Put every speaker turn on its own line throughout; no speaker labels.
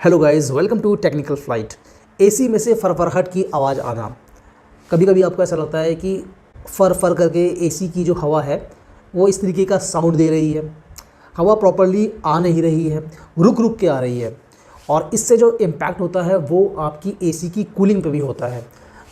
Hello guys, welcome to technical flight. AC में से फरफराहट की आवाज़ आना। कभी कभी आपको ऐसा लगता है कि फर फर करके एसी की जो हवा है वो इस तरीके का साउंड दे रही है, हवा प्रॉपरली आ नहीं रही है, रुक रुक के आ रही है। और इससे जो इम्पैक्ट होता है वो आपकी एसी की कूलिंग पे भी होता है।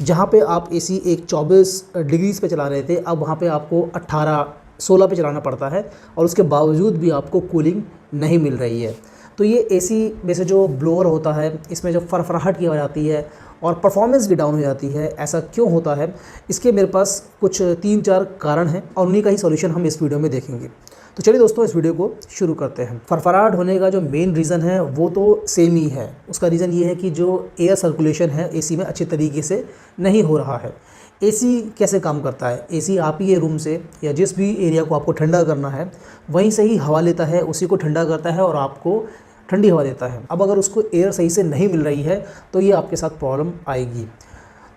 जहाँ पे आप एसी एक 24 डिग्रीज़ पे चला रहे थे, अब वहाँ पे आपको 18-16 पे चलाना पड़ता है और उसके बावजूद भी आपको कूलिंग नहीं मिल रही है। तो ये एसी में से जो ब्लोअर होता है, इसमें जो फरफराहट की आवाज़ आती है और परफॉर्मेंस भी डाउन हो जाती है। ऐसा क्यों होता है? इसके मेरे पास कुछ 3-4 कारण हैं और उन्हीं का ही सॉल्यूशन हम इस वीडियो में देखेंगे। तो चलिए दोस्तों, इस वीडियो को शुरू करते हैं। फरफराहट होने का जो मेन रीज़न है वो तो सेम ही है। उसका रीज़न ये है कि जो एयर सर्कुलेशन है एसी में अच्छे तरीके से नहीं हो रहा है। एसी कैसे काम करता है? एसी आप ही ये रूम से या जिस भी एरिया को आपको ठंडा करना है वहीं से ही हवा लेता है, उसी को ठंडा करता है और आपको ठंडी हवा देता है। अब अगर उसको एयर सही से नहीं मिल रही है तो ये आपके साथ प्रॉब्लम आएगी।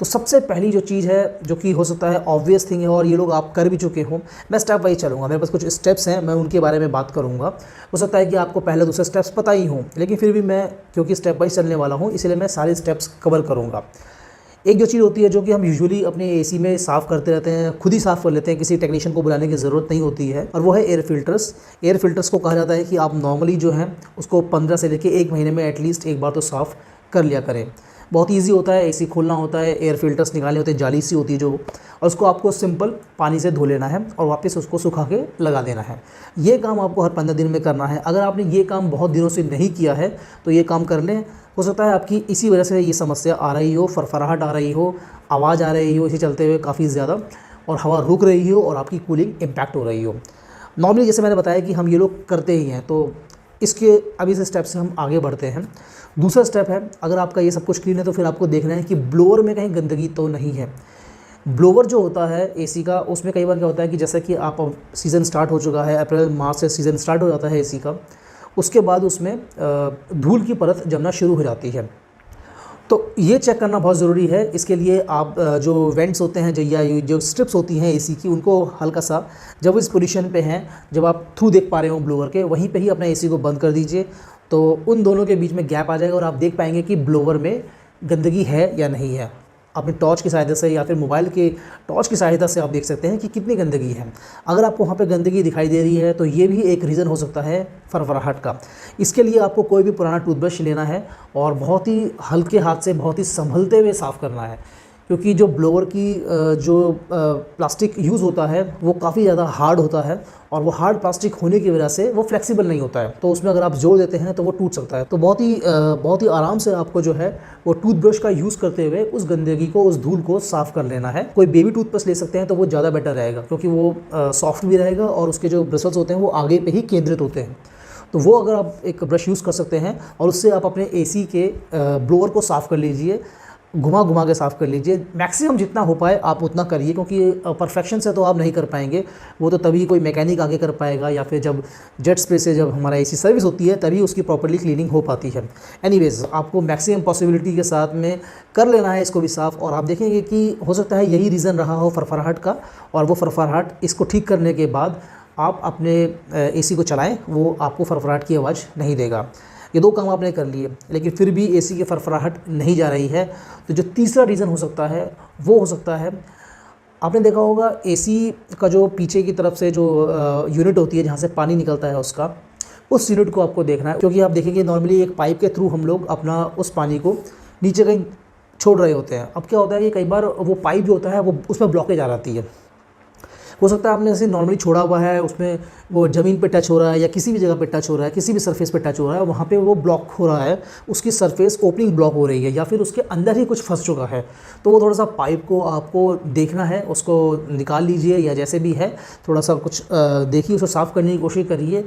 तो सबसे पहली जो चीज़ है, जो कि हो सकता है ऑब्वियस थिंग है और ये लोग आप कर भी चुके हो, मैं स्टेप वाइज चलूँगा। मेरे पास कुछ स्टेप्स हैं, मैं उनके बारे में बात करूँगा। हो सकता है कि आपको पहले दूसरे स्टेप्स पता ही हों, लेकिन फिर भी मैं क्योंकि स्टेप वाइज चलने वाला हूँ इसलिए मैं सारे स्टेप्स कवर करूँगा। एक जो चीज़ होती है जो कि हम यूजुअली अपने एसी में साफ़ करते रहते हैं, खुद ही साफ़ कर लेते हैं, किसी टेक्नीशियन को बुलाने की ज़रूरत नहीं होती है, और वो है एयर फ़िल्टर्स। एयर फ़िल्टर्स को कहा जाता है कि आप नॉर्मली जो है उसको 15 से लेकर 1 महीने में एटलीस्ट एक बार तो साफ़ कर लिया करें। बहुत ईजी होता है, एसी खोलना होता है, एयर फ़िल्टर्स निकालने होते हैं, जाली सी होती है जो, और उसको आपको सिंपल पानी से धो लेना है और वापस उसको सुखा के लगा देना है। ये काम आपको हर 15 दिन में करना है। अगर आपने ये काम बहुत दिनों से नहीं किया है तो ये काम कर लें। हो सकता है आपकी इसी वजह से ये समस्या आ रही हो, फरफराहट आ रही हो, आवाज़ आ रही हो इसे चलते हुए काफ़ी ज़्यादा, और हवा रुक रही हो और आपकी कूलिंग इम्पैक्ट हो रही हो। नॉर्मली जैसे मैंने बताया कि हम ये लोग करते ही हैं, तो इसके अभी इस स्टेप से हम आगे बढ़ते हैं। दूसरा स्टेप है, अगर आपका ये सब कुछ क्लीन है तो फिर आपको देखना है कि ब्लोअर में कहीं गंदगी तो नहीं है। ब्लोअर जो होता है एसी का, उसमें कई बार क्या होता है कि जैसा कि आप सीज़न स्टार्ट हो चुका है, अप्रैल मार्च से सीज़न स्टार्ट हो जाता है एसी का, उसके बाद उसमें धूल की परत जमना शुरू हो जाती है। तो ये चेक करना बहुत ज़रूरी है। इसके लिए आप जो वेंट्स होते हैं या जो स्ट्रिप्स होती हैं एसी की, उनको हल्का सा, जब इस पोजीशन पे हैं, जब आप थ्रू देख पा रहे हो ब्लोअर के, वहीं पे ही अपना एसी को बंद कर दीजिए। तो उन दोनों के बीच में गैप आ जाएगा और आप देख पाएंगे कि ब्लोअर में गंदगी है या नहीं है। अपने टॉर्च की सहायता से या फिर मोबाइल के टॉर्च की सहायता से आप देख सकते हैं कि कितनी गंदगी है। अगर आपको वहाँ पे गंदगी दिखाई दे रही है तो ये भी एक रीज़न हो सकता है फरफराहट का। इसके लिए आपको कोई भी पुराना टूथब्रश लेना है और बहुत ही हल्के हाथ से, बहुत ही संभलते हुए साफ़ करना है, क्योंकि जो ब्लोअर की जो प्लास्टिक यूज़ होता है वो काफ़ी ज़्यादा हार्ड होता है, और वो हार्ड प्लास्टिक होने की वजह से वो फ्लेक्सिबल नहीं होता है, तो उसमें अगर आप जोड़ देते हैं तो वो टूट सकता है। तो बहुत ही आराम से आपको जो है वो टूथब्रश का यूज़ करते हुए उस गंदगी को, उस धूल को साफ़ कर लेना है। कोई बेबी टूथब्रश ले सकते हैं तो वो ज़्यादा बेटर रहेगा, क्योंकि वो सॉफ्ट भी रहेगा और उसके जो ब्रिसल्स होते हैं वो आगे पे ही केंद्रित होते हैं। तो वो अगर आप एक ब्रश यूज़ कर सकते हैं और उससे आप अपने एसी के ब्लोअर को साफ़ कर लीजिए, घुमा घुमा के साफ़ कर लीजिए। मैक्सिमम जितना हो पाए आप उतना करिए, क्योंकि परफेक्शन से तो आप नहीं कर पाएंगे, वो तो तभी कोई मैकेनिक आगे कर पाएगा, या फिर जब जेट स्प्रे से जब हमारा एसी सर्विस होती है तभी उसकी प्रॉपर्ली क्लीनिंग हो पाती है। एनीवेज़, आपको मैक्सिमम पॉसिबिलिटी के साथ में कर लेना है इसको भी साफ़, और आप देखेंगे कि हो सकता है यही रीज़न रहा हो फरफराहट का, और वो फरफराहट, इसको ठीक करने के बाद आप अपने एसी को चलाएँ, वो आपको फरफराहट की आवाज़ नहीं देगा। ये 2 काम आपने कर लिए, लेकिन फिर भी एसी की फरफराहट नहीं जा रही है, तो जो तीसरा रीज़न हो सकता है वो हो सकता है, आपने देखा होगा एसी का जो पीछे की तरफ से जो यूनिट होती है जहाँ से पानी निकलता है उसका, उस यूनिट को आपको देखना है, क्योंकि आप देखेंगे नॉर्मली एक पाइप के थ्रू हम लोग अपना उस पानी को नीचे कहीं छोड़ रहे होते हैं। अब क्या होता है कि कई बार वो पाइप जो होता है वो उसमें ब्लॉकेज आ जाती है। हो सकता है आपने ऐसे नॉर्मली छोड़ा हुआ है, उसमें वो ज़मीन पे टच हो रहा है या किसी भी जगह पे टच हो रहा है, किसी भी सरफेस पे टच हो रहा है, वहाँ पे वो ब्लॉक हो रहा है, उसकी सरफेस ओपनिंग ब्लॉक हो रही है, या फिर उसके अंदर ही कुछ फंस चुका है। तो वो थोड़ा सा पाइप को आपको देखना है, उसको निकाल लीजिए, या जैसे भी है थोड़ा सा कुछ देखिए, उसको साफ़ करने की कोशिश करिए,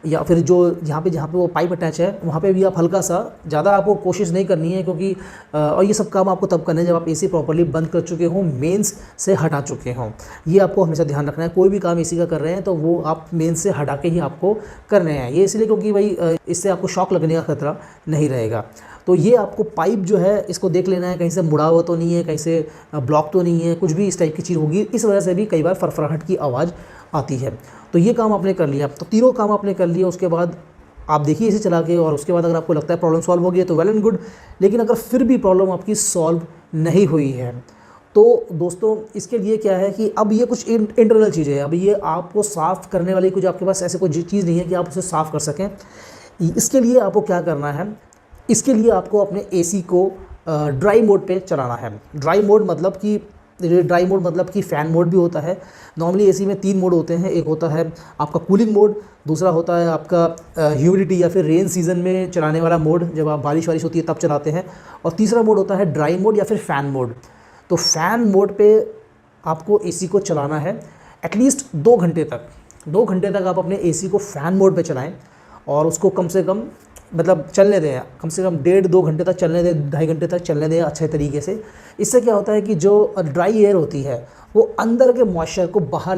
या फिर जो जहाँ पे वो पाइप अटैच है वहाँ पे भी आप हल्का सा, ज़्यादा आपको कोशिश नहीं करनी है, क्योंकि और ये सब काम आपको तब करना है जब आप एसी प्रॉपर्ली बंद कर चुके हों, मेंस से हटा चुके हों। ये आपको हमेशा ध्यान रखना है। कोई भी काम एसी का कर रहे हैं तो वो आप मेंस से हटा के ही आपको करने हैं। ये इसलिए क्योंकि भाई इससे आपको शॉक लगने का खतरा नहीं रहेगा। तो ये आपको पाइप जो है इसको देख लेना है, कहीं से मुड़ा हुआ तो नहीं है, कहीं से ब्लॉक तो नहीं है, कुछ भी इस टाइप की चीज़ होगी, इस वजह से भी कई बार फरफराहट की आवाज़ आती है। तो ये काम आपने कर लिया, तो तीनों काम आपने कर लिया। उसके बाद आप देखिए इसे चला के, और उसके बाद अगर आपको लगता है प्रॉब्लम सॉल्व हो गई है तो वेल एंड गुड। लेकिन अगर फिर भी प्रॉब्लम आपकी सॉल्व नहीं हुई है तो दोस्तों इसके लिए क्या है कि अब ये कुछ इंटरनल चीज़ें हैं, अब ये आपको साफ़ करने वाली कुछ आपके पास ऐसे कोई चीज़ नहीं है कि आप उसे साफ़ कर सकें। इसके लिए आपको क्या करना है, इसके लिए आपको अपने एसी को ड्राई मोड पे चलाना है। ड्राई मोड मतलब कि फ़ैन मोड भी होता है। नॉर्मली एसी में 3 मोड होते हैं, एक होता है आपका कूलिंग मोड, दूसरा होता है आपका ह्यूमिडिटी या फिर रेन सीज़न में चलाने वाला मोड, जब आप बारिश वारिश होती है तब चलाते हैं, और तीसरा मोड होता है ड्राई मोड या फिर फ़ैन मोड। तो फ़ैन मोड पे आपको एसी को चलाना है एटलीस्ट 2 घंटे तक। 2 घंटे तक आप अपने एसी को फ़ैन मोड पे चलाएं और उसको कम से कम मतलब चलने दें, कम से कम 1.5-2 घंटे तक चलने दें, 2.5 घंटे तक चलने दें अच्छे तरीके से। इससे क्या होता है कि जो ड्राई एयर होती है वो अंदर के मॉइस्चर को बाहर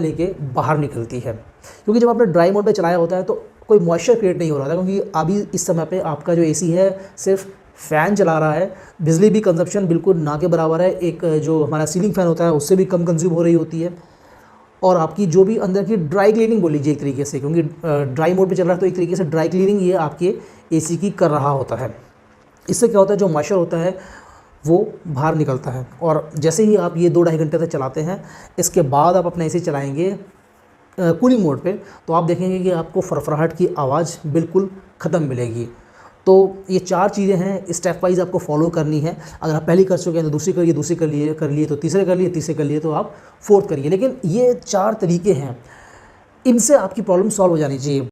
निकलती है, क्योंकि जब आपने ड्राई मोड पे चलाया होता है तो कोई मॉइस्चर क्रिएट नहीं हो रहा था, क्योंकि अभी इस समय पे आपका जो एसी है सिर्फ फ़ैन चला रहा है, बिजली भी कंजप्शन बिल्कुल ना के बराबर है। एक जो हमारा सीलिंग फ़ैन होता है उससे भी कम कंज्यूम हो रही होती है, और आपकी जो भी अंदर की ड्राई क्लीनिंग बोल लीजिए एक तरीके से, क्योंकि ड्राई मोड पे चल रहा है तो एक तरीके से ड्राई क्लीनिंग ये आपके एसी की कर रहा होता है। इससे क्या होता है, जो मॉइस्चर होता है वो बाहर निकलता है। और जैसे ही आप ये 2-2.5 घंटे तक चलाते हैं, इसके बाद आप अपना एसी चलाएंगे कूलिंग मोड पे, तो आप देखेंगे कि आपको फरफराहट की आवाज़ बिल्कुल ख़त्म मिलेगी। तो ये 4 चीज़ें हैं, स्टेप वाइज आपको फॉलो करनी है। अगर आप पहली कर चुके हैं तो दूसरी करिए, दूसरी कर लिए तो तीसरे कर लिए, तीसरे कर लिए तो आप 4th करिए। लेकिन ये 4 तरीके हैं, इनसे आपकी प्रॉब्लम सॉल्व हो जानी चाहिए।